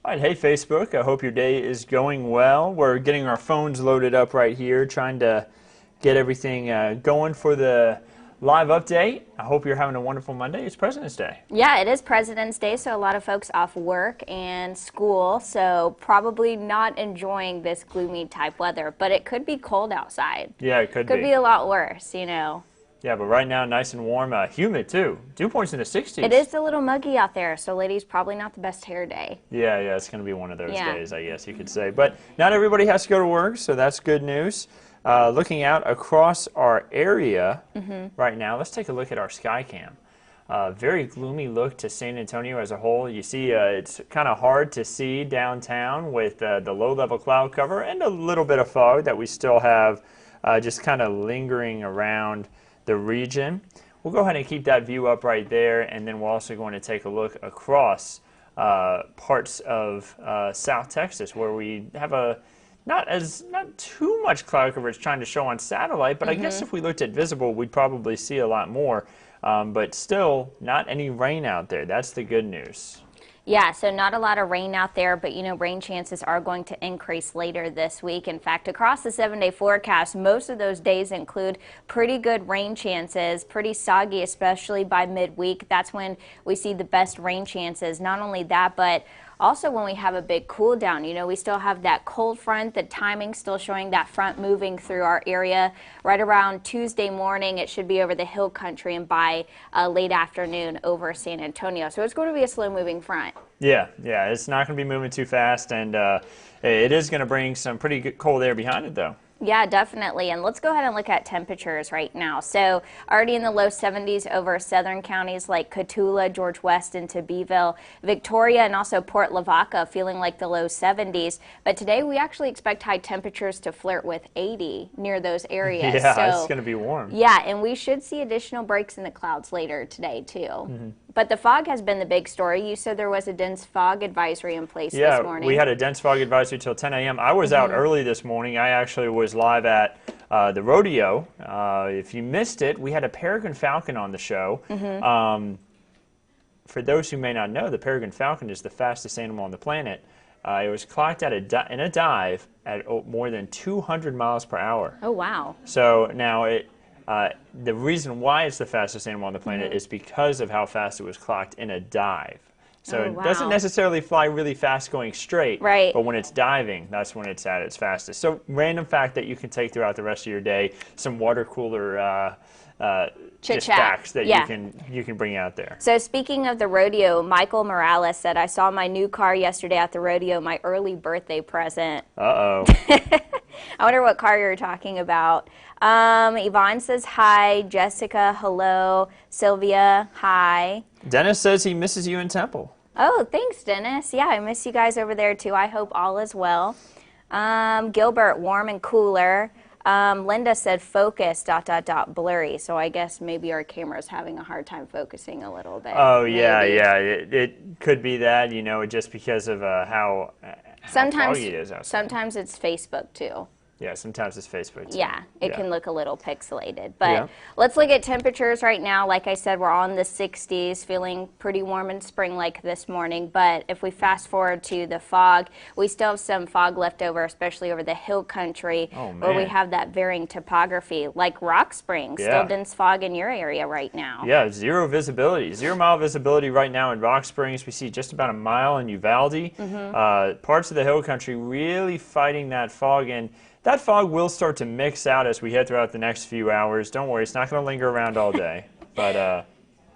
All right, hey Facebook, I hope your day is going well. We're getting our phones loaded up right here, trying to get everything going for the live update. I hope you're having a wonderful Monday. It's President's Day. Yeah, it is President's Day, so a lot of folks off work and school, so probably not enjoying this gloomy type weather, but it could be cold outside. Yeah, it could be. Could be a lot worse, you know. Yeah, but right now, nice and warm, humid too. Dew points in the 60s. It is a little muggy out there, so ladies, probably not the best hair day. Yeah, it's going to be one of those days, I guess you could say. But not everybody has to go to work, so that's good news. Looking out across our area right now, let's take a look at our sky cam. Very gloomy look to San Antonio as a whole. You see it's kind of hard to see downtown with the low-level cloud cover and a little bit of fog that we still have just kind of lingering around the region. We'll go ahead and keep that view up right there, and then we're also going to take a look across parts of South Texas where we have not too much cloud coverage trying to show on satellite, but I guess if we looked at visible, we'd probably see a lot more. But still, not any rain out there. That's the good news. Yeah, so not a lot of rain out there, but you know, rain chances are going to increase later this week. In fact, across the 7-day forecast, most of those days include pretty good rain chances, pretty soggy, especially by midweek. That's when we see the best rain chances. Not only that, but also when we have a big cool down. You know, we still have that cold front, the timing still showing that front moving through our area. Right around Tuesday morning, it should be over the hill country, and by late afternoon over San Antonio. So it's going to be a slow moving front. Yeah, it's not going to be moving too fast, and it is going to bring some pretty good cold air behind it, though. Yeah, definitely. And let's go ahead and look at temperatures right now. So already in the low 70s over southern counties like Cotulla, George West into Beeville, Victoria, and also Port Lavaca feeling like the low 70s. But today we actually expect high temperatures to flirt with 80 near those areas. Yeah, so, it's going to be warm. Yeah, and we should see additional breaks in the clouds later today too. But the fog has been the big story. You said there was a dense fog advisory in place this morning. Yeah, we had a dense fog advisory till 10 a.m. I was out early this morning. I actually was live at the rodeo. If you missed it, we had a peregrine falcon on the show. For those who may not know, the peregrine falcon is the fastest animal on the planet. It was clocked at in a dive at more than 200 miles per hour. Oh, wow. So now the reason why it's the fastest animal on the planet is because of how fast it was clocked in a dive. So it doesn't necessarily fly really fast going straight, right, but when it's diving, that's when it's at its fastest. So random fact that you can take throughout the rest of your day, some water cooler just facts that you can bring out there. So speaking of the rodeo, Michael Morales said, I saw my new car yesterday at the rodeo, my early birthday present. Uh-oh. I wonder what car you're talking about. Yvonne says hi. Jessica, hello. Sylvia, hi. Dennis says he misses you in Temple. Oh, thanks, Dennis. Yeah, I miss you guys over there, too. I hope all is well. Gilbert, warm and cooler. Linda said focus, ... blurry. So I guess maybe our camera's having a hard time focusing a little bit. Oh, yeah. It could be that, you know, just because of how foggy it is outside. Sometimes it's Facebook, too. Yeah, sometimes it's Facebook too. Yeah, it can look a little pixelated. But let's look at temperatures right now. Like I said, we're on the 60s, feeling pretty warm and spring-like this morning. But if we fast forward to the fog, we still have some fog left over, especially over the hill country, where we have that varying topography, like Rock Springs. Still dense fog in your area right now. Yeah, zero visibility. 0 mile visibility right now in Rock Springs. We see just about a mile in Uvalde. Parts of the hill country really fighting that fog, and that fog will start to mix out as we head throughout the next few hours. Don't worry, it's not going to linger around all day. But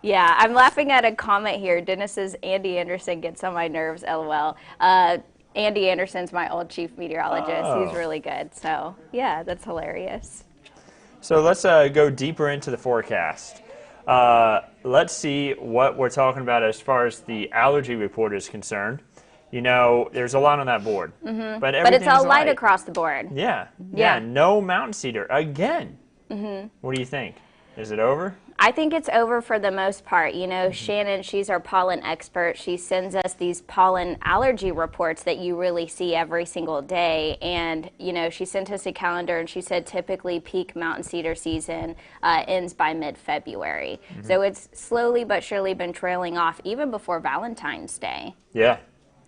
yeah, I'm laughing at a comment here. Dennis says Andy Anderson gets on my nerves, LOL. Andy Anderson's my old chief meteorologist. He's really good. So, yeah, that's hilarious. So let's go deeper into the forecast. Let's see what we're talking about as far as the allergy report is concerned. You know, there's a lot on that board. But it's all light across the board. Yeah, no mountain cedar again. What do you think? Is it over? I think it's over for the most part. You know, Shannon, she's our pollen expert. She sends us these pollen allergy reports that you really see every single day. And, you know, she sent us a calendar and she said typically peak mountain cedar season ends by mid-February. So it's slowly but surely been trailing off even before Valentine's Day. Yeah.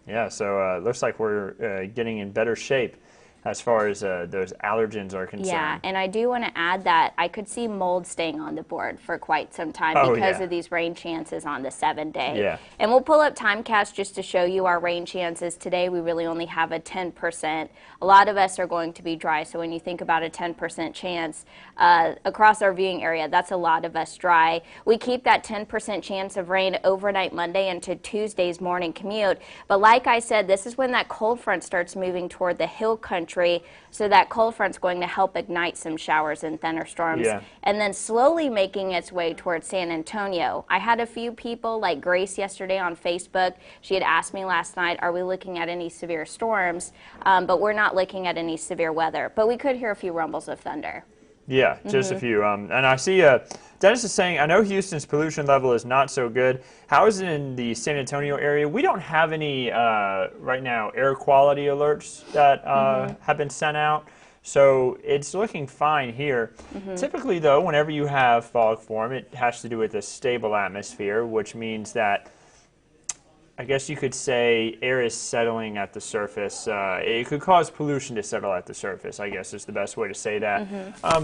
Yeah, so it looks like we're getting in better shape as far as those allergens are concerned. Yeah, and I do want to add that I could see mold staying on the board for quite some time because of these rain chances on the 7-day. Yeah. And we'll pull up Timecast just to show you our rain chances. Today we really only have a 10%. A lot of us are going to be dry, so when you think about a 10% chance across our viewing area, that's a lot of us dry. We keep that 10% chance of rain overnight Monday into Tuesday's morning commute. But like I said, this is when that cold front starts moving toward the hill country. So that cold front's going to help ignite some showers and thunderstorms, and then slowly making its way towards San Antonio. I had a few people like Grace yesterday on Facebook. She had asked me last night, are we looking at any severe storms? But we're not looking at any severe weather. But we could hear a few rumbles of thunder. Yeah, just a few. And I see Dennis is saying, I know Houston's pollution level is not so good. How is it in the San Antonio area? We don't have any, right now, air quality alerts that have been sent out. So it's looking fine here. Typically, though, whenever you have fog form, it has to do with a stable atmosphere, which means that I guess you could say air is settling at the surface. It could cause pollution to settle at the surface, I guess is the best way to say that.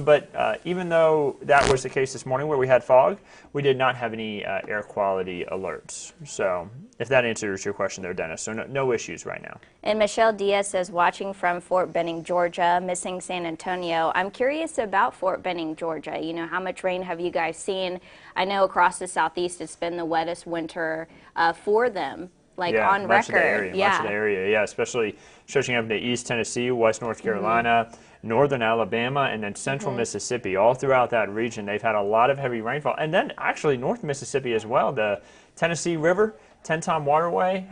But even though that was the case this morning where we had fog, we did not have any air quality alerts. So if that answers your question there, Dennis. So no issues right now. And Michelle Diaz says, watching from Fort Benning, Georgia, missing San Antonio. I'm curious about Fort Benning, Georgia. You know, how much rain have you guys seen? I know across the southeast it's been the wettest winter for them, like on much record. Of the area, much of the area, especially stretching up into East Tennessee, West North Carolina, Northern Alabama, and then Central Mississippi. All throughout that region, they've had a lot of heavy rainfall. And then actually North Mississippi as well, the Tennessee River, Tenn-Tom Waterway,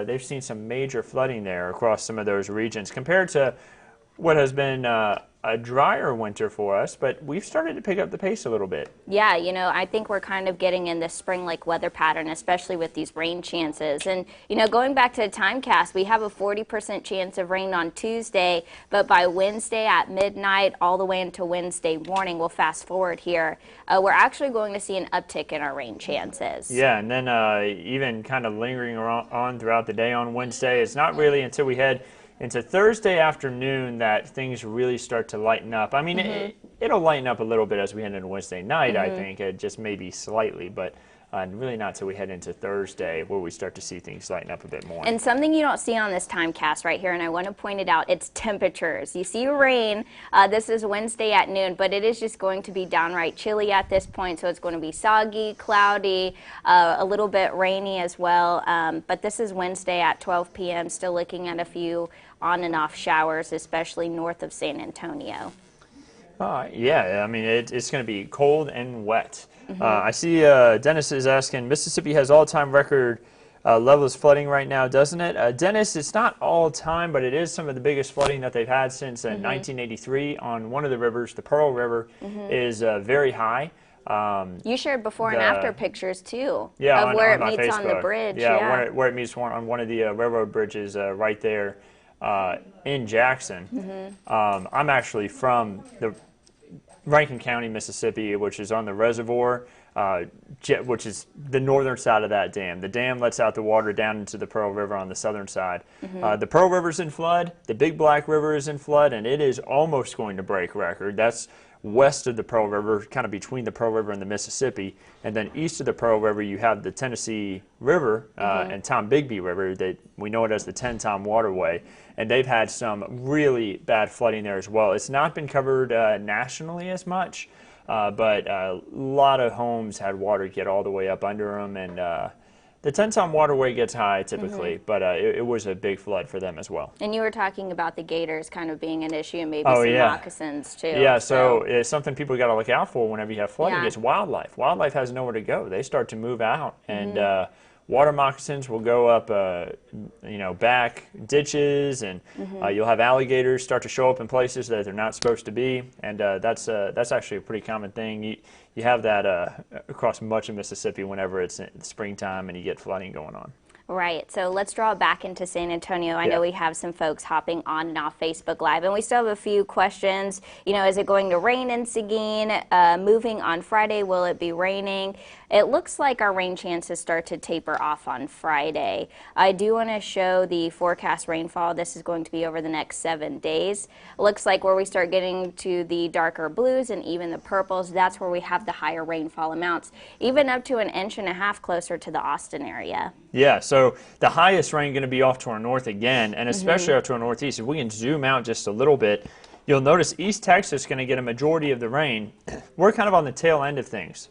they've seen some major flooding there across some of those regions compared to what has been a drier winter for us, but we've started to pick up the pace a little bit. Yeah, you know, I think we're kind of getting in this spring-like weather pattern, especially with these rain chances. And, you know, going back to the Timecast, we have a 40% chance of rain on Tuesday, but by Wednesday at midnight all the way until Wednesday morning, we'll fast forward here, we're actually going to see an uptick in our rain chances. Yeah, and then even kind of lingering on throughout the day on Wednesday. It's not really until we head into Thursday afternoon that things really start to lighten up. I mean, it'll lighten up a little bit as we head into Wednesday night, I think, just maybe slightly, but really not till we head into Thursday where we start to see things lighten up a bit more. And something you don't see on this Timecast right here, and I want to point it out, it's temperatures. You see rain, this is Wednesday at noon, but it is just going to be downright chilly at this point, so it's going to be soggy, cloudy, a little bit rainy as well, but this is Wednesday at 12 p.m., still looking at a few on and off showers, especially north of San Antonio. Yeah, I mean, it's going to be cold and wet. I see Dennis is asking, Mississippi has all-time record levels flooding right now, doesn't it? Dennis, it's not all-time, but it is some of the biggest flooding that they've had since 1983 on one of the rivers. The Pearl River is very high. You shared before and after pictures, too, of where it on meets Facebook. on the bridge. Where it meets on one of the railroad bridges right there in Jackson. I'm actually from the Rankin County, Mississippi, which is on the reservoir, which is the northern side of that dam. The dam lets out the water down into the Pearl River on the southern side. The Pearl River's in flood, the Big Black River is in flood, and it is almost going to break record. That's west of the Pearl River, kind of between the Pearl River and the Mississippi, and then east of the Pearl River you have the Tennessee River and Tombigbee River. We know it as the Tenn-Tom Waterway, and they've had some really bad flooding there as well. It's not been covered nationally as much, but a lot of homes had water get all the way up under them, and the Tenn-Tom Waterway gets high typically, but it was a big flood for them as well. And you were talking about the gators kind of being an issue, and maybe some moccasins too. Yeah, so it's something people got to look out for whenever you have flooding. It's wildlife. Wildlife has nowhere to go. They start to move out, and water moccasins will go up, back ditches, and you'll have alligators start to show up in places that they're not supposed to be, and that's actually a pretty common thing. You have that across much of Mississippi whenever it's springtime and you get flooding going on. Right. So let's draw it back into San Antonio. I Yeah. know we have some folks hopping on and off Facebook Live, and we still have a few questions. You know, is it going to rain in Seguin? Moving on Friday, will it be raining? It looks like our rain chances start to taper off on Friday. I do want to show the forecast rainfall. This is going to be over the next 7 days. It looks like where we start getting to the darker blues and even the purples, that's where we have the higher rainfall amounts, even up to 1.5 inches closer to the Austin area. Yeah, so the highest rain going to be off to our north again, and especially off to our northeast. If we can zoom out just a little bit, you'll notice East Texas is going to get a majority of the rain. We're kind of on the tail end of things.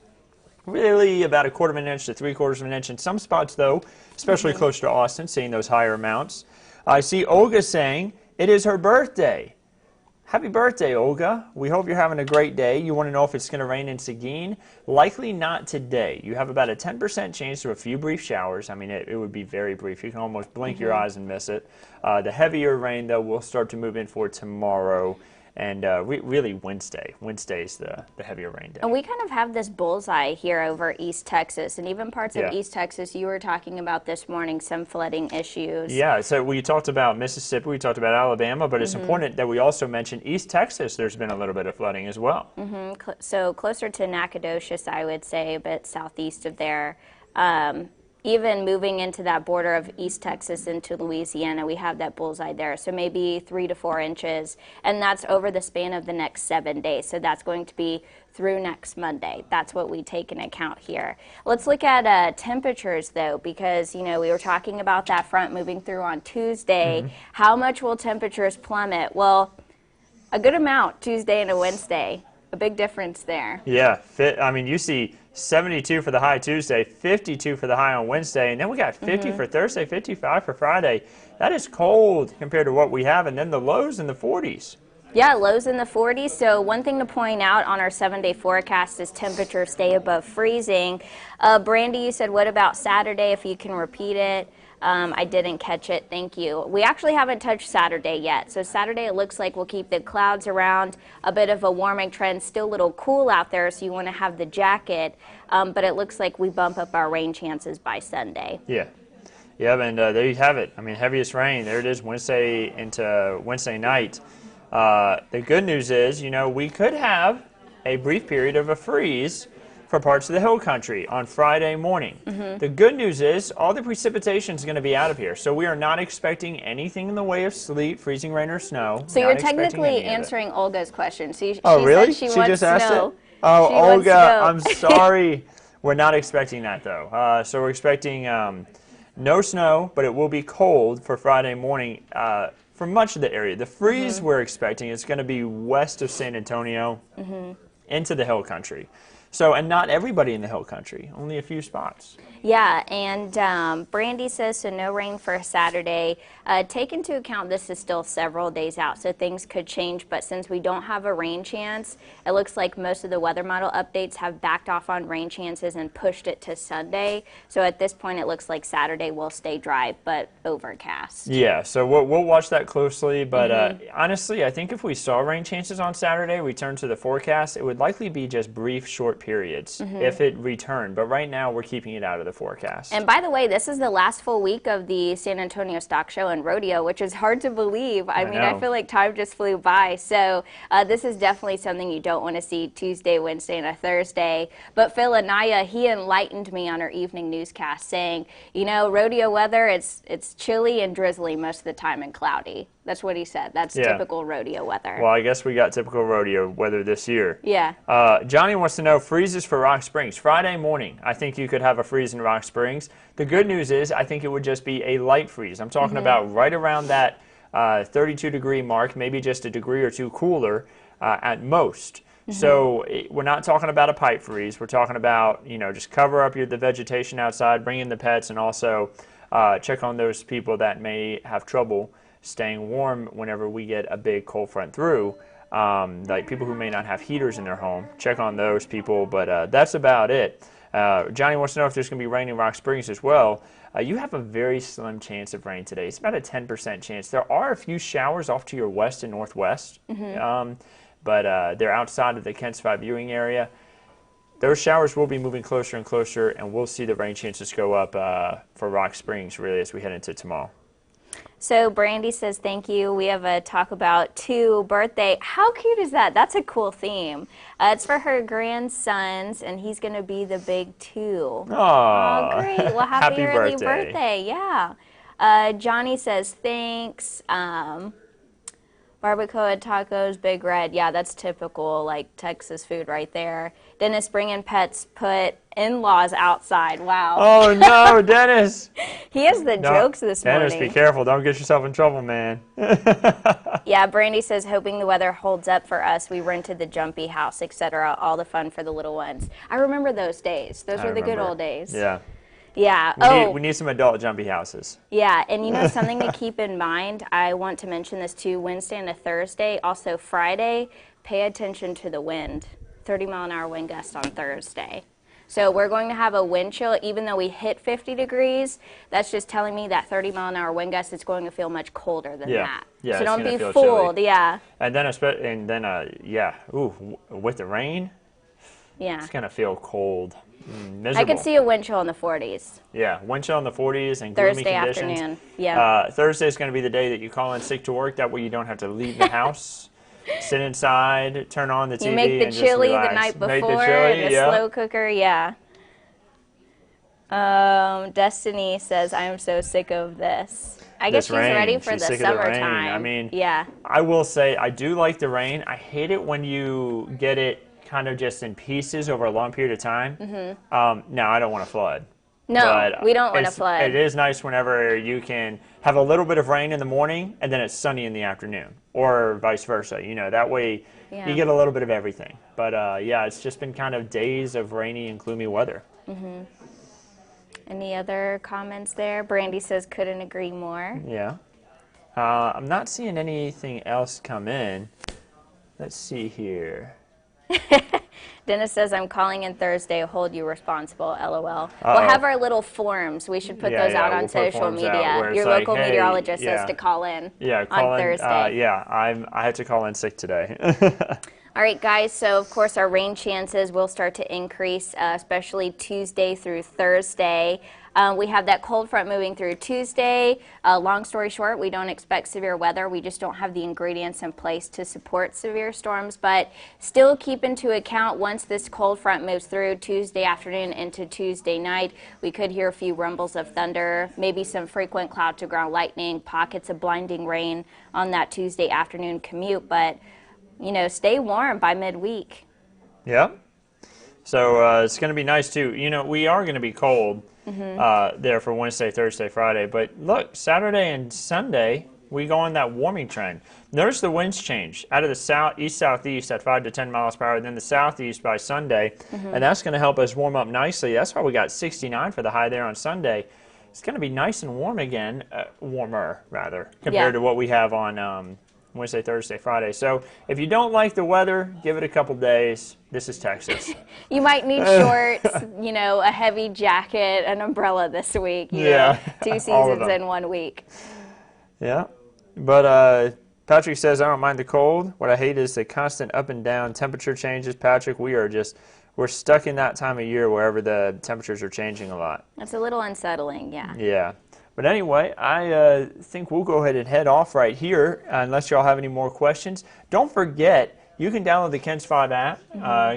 Really about 1/4 inch to 3/4 inch in some spots, though, especially close to Austin, seeing those higher amounts. I see Olga saying it is her birthday. Happy birthday, Olga. We hope you're having a great day. You want to know if it's going to rain in Seguin? Likely not today. You have about a 10% chance of a few brief showers. I mean, it would be very brief. You can almost blink your eyes and miss it. The heavier rain, though, will start to move in for tomorrow. And really Wednesday. Wednesday's the heavier rain day. And we kind of have this bullseye here over East Texas, and even parts of East Texas you were talking about this morning, some flooding issues. Yeah, so we talked about Mississippi, we talked about Alabama, but it's important that we also mention East Texas. There's been a little bit of flooding as well. So closer to Nacogdoches, I would say, a bit southeast of there. Even moving into that border of East Texas into Louisiana, we have that bullseye there. So maybe 3 to 4 inches, and that's over the span of the next 7 days. So that's going to be through next Monday. That's what we take into account here. Let's look at temperatures, though, because, you know, we were talking about that front moving through on Tuesday. How much will temperatures plummet? Well, a good amount Tuesday and a Wednesday. A big difference there. Yeah, I mean, you see 72 for the high Tuesday, 52 for the high on Wednesday, and then we got 50 for Thursday, 55 for Friday. That is cold compared to what we have, and then the lows in the 40s. Yeah, lows in the 40s. So one thing to point out on our 7-day forecast is temperatures stay above freezing. Brandy, you said, what about Saturday, if you can repeat it? I didn't catch it. Thank you. We actually haven't touched Saturday yet. So Saturday, it looks like we'll keep the clouds around, a bit of a warming trend, still a little cool out there, so you want to have the jacket. But it looks like we bump up our rain chances by Sunday. Yeah. Yeah, and there you have it. I mean, heaviest rain. There it is, Wednesday into Wednesday night. The good news is, you know, we could have a brief period of a freeze for parts of the hill country on Friday morning. The good news is all the precipitation is going to be out of here, so we are not expecting anything in the way of sleet, freezing rain, or snow. So you're technically answering Olga's question. So she really? said she wants just asked snow. it? Oh, She wants Olga, snow. I'm sorry. We're not expecting that, though. So we're expecting no snow, but it will be cold for Friday morning for much of the area. The freeze we're expecting is going to be west of San Antonio into the hill country. So, and not everybody in the hill country, only a few spots. Yeah, and Brandy says, so no rain for Saturday. Take into account this is still several days out, so things could change. But since we don't have a rain chance, it looks like most of the weather model updates have backed off on rain chances and pushed it to Sunday. So at this point, it looks like Saturday will stay dry, but overcast. Yeah, so we'll watch that closely. But honestly, I think if we saw rain chances on Saturday, we turn to the forecast, it would likely be just brief, short periods if it returned. But right now, we're keeping it out of the forecast. And by the way, this is the last full week of the San Antonio Stock Show and Rodeo, which is hard to believe. I mean, I feel like time just flew by. So this is definitely something you don't want to see Tuesday, Wednesday, and a Thursday. But Phil Anaya, he enlightened me on our evening newscast saying, you know, rodeo weather, it's chilly and drizzly most of the time and cloudy. That's what he said. That's typical rodeo weather. Well, I guess we got typical rodeo weather this year. Yeah. Johnny wants to know freezes for Rock Springs. Friday morning, I think you could have a freeze in Rock Springs. The good news is I think it would just be a light freeze. I'm talking about right around that 32-degree mark, maybe just a degree or two cooler at most. So we're not talking about a pipe freeze. We're talking about, you know, just cover up the vegetation outside, bring in the pets, and also check on those people that may have trouble staying warm whenever we get a big cold front through. Like people who may not have heaters in their home, check on those people, but that's about it. Johnny wants to know if there's going to be rain in Rock Springs as well. You have a very slim chance of rain today. It's about a 10% chance. There are a few showers off to your west and northwest, but they're outside of the Kent Spot viewing area. those showers will be moving closer and closer, and we'll see the rain chances go up for Rock Springs, really, as we head into tomorrow. So Brandy says, thank you. We have a Talk About 2 birthday. How cute is that? That's a cool theme. It's for her grandsons, and he's going to be the big 2. Aww. Oh, great. Well, happy early birthday. Yeah. Johnny says, thanks. Barbacoa, tacos, Big Red. Yeah, that's typical, like, Texas food right there. Dennis, bringing pets, put in-laws outside. Wow. Oh, no, Dennis. He has the jokes this morning. Dennis, be careful. Don't get yourself in trouble, man. Yeah, Brandy says, hoping the weather holds up for us. We rented the jumpy house, etc. All the fun for the little ones. I remember those days. Those were the good old days. Yeah. Yeah. We need some adult jumpy houses. Yeah, and you know something to keep in mind, I want to mention this too, Wednesday and a Thursday, also Friday, pay attention to the wind. 30-mile-an-hour wind gust on Thursday. So we're going to have a wind chill, even though we hit 50 degrees, that's just telling me that 30-mile-an-hour wind gust is going to feel much colder than that. Yeah, so don't be fooled, yeah. And then, with the rain, it's going to feel cold. Miserable. I could see a wind chill in the 40s. Yeah, wind chill in the 40s and gloomy Thursday conditions. Afternoon. Yeah. Thursday is going to be the day that you call in sick to work. That way you don't have to leave the house, sit inside, turn on the TV, you make the and chili just relax. the night before Make the chili, in a slow cooker. Yeah. Destiny says, I am so sick of this. I guess she's ready for the summertime. I mean, I will say I do like the rain. I hate it when you get it kind of just in pieces over a long period of time. Now, I don't want to flood. No, we don't want to flood. It is nice whenever you can have a little bit of rain in the morning and then it's sunny in the afternoon, or vice versa. You know, that way you get a little bit of everything. But it's just been kind of days of rainy and gloomy weather. Any other comments there? Brandy says, couldn't agree more. Yeah. I'm not seeing anything else come in. Let's see here. Dennis says, I'm calling in Thursday. Hold you responsible, LOL. We'll have our little forms. We should put those out on social media. Your local meteorologist says to call in on Thursday. I had to call in sick today. All right, guys, so of course our rain chances will start to increase, especially Tuesday through Thursday. We have that cold front moving through Tuesday. Long story short, we don't expect severe weather. We just don't have the ingredients in place to support severe storms, but still keep into account once this cold front moves through Tuesday afternoon into Tuesday night, we could hear a few rumbles of thunder, maybe some frequent cloud-to-ground lightning, pockets of blinding rain on that Tuesday afternoon commute, but you know, stay warm by midweek. Yeah. So it's going to be nice, too. You know, we are going to be cold there for Wednesday, Thursday, Friday. But look, Saturday and Sunday, we go on that warming trend. Notice the winds change out of the east-southeast at 5 to 10 miles per hour, then the southeast by Sunday. And that's going to help us warm up nicely. That's why we got 69 for the high there on Sunday. It's going to be nice and warm again, warmer, rather, compared to what we have on Wednesday, Thursday, Friday. So if you don't like the weather, give it a couple days. This is Texas. You might need shorts, you know, a heavy jacket, an umbrella this week. You know, 2 seasons in 1 week. Yeah. But Patrick says, I don't mind the cold. What I hate is the constant up and down temperature changes. Patrick, we're stuck in that time of year wherever the temperatures are changing a lot. It's a little unsettling, yeah. Yeah. But anyway, I think we'll go ahead and head off right here, unless y'all have any more questions. Don't forget, you can download the KENS 5 app,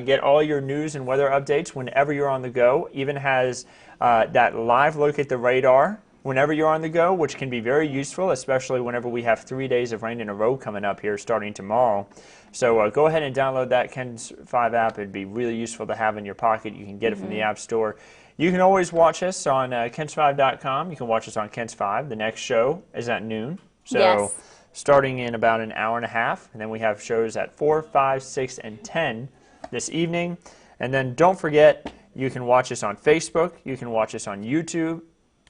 get all your news and weather updates whenever you're on the go. Even has that live look at the radar whenever you're on the go, which can be very useful, especially whenever we have 3 days of rain in a row coming up here starting tomorrow. So go ahead and download that KENS 5 app. It'd be really useful to have in your pocket. You can get it from the App Store. You can always watch us on KENS5.com. You can watch us on KENS 5. The next show is at noon. So starting in about an hour and a half. And then we have shows at 4, 5, 6, and 10 this evening. And then don't forget, you can watch us on Facebook. You can watch us on YouTube.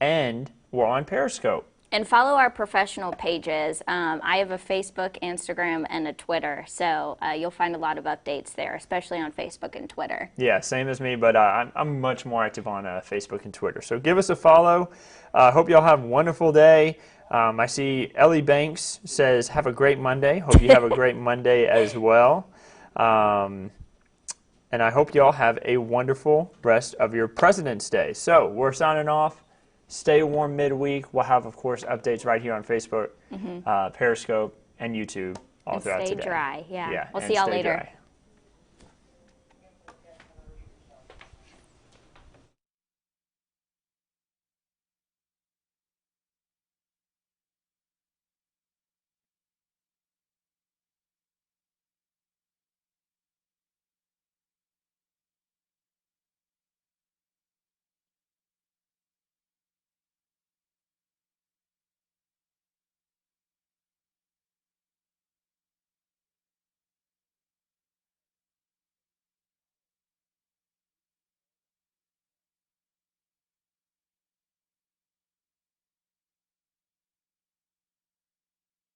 And we're on Periscope. And follow our professional pages. I have a Facebook, Instagram, and a Twitter, so you'll find a lot of updates there, especially on Facebook and Twitter. Yeah, same as me, but I'm much more active on Facebook and Twitter. So give us a follow. Hope y'all have a wonderful day. I see Ellie Banks says, have a great Monday. Hope you have a great Monday as well. And I hope y'all have a wonderful rest of your President's Day. So we're signing off. Stay warm midweek. We'll have, of course, updates right here on Facebook, Periscope, and YouTube all throughout Stay today. dry. Yeah. Yeah, We'll and see y'all stay later. dry.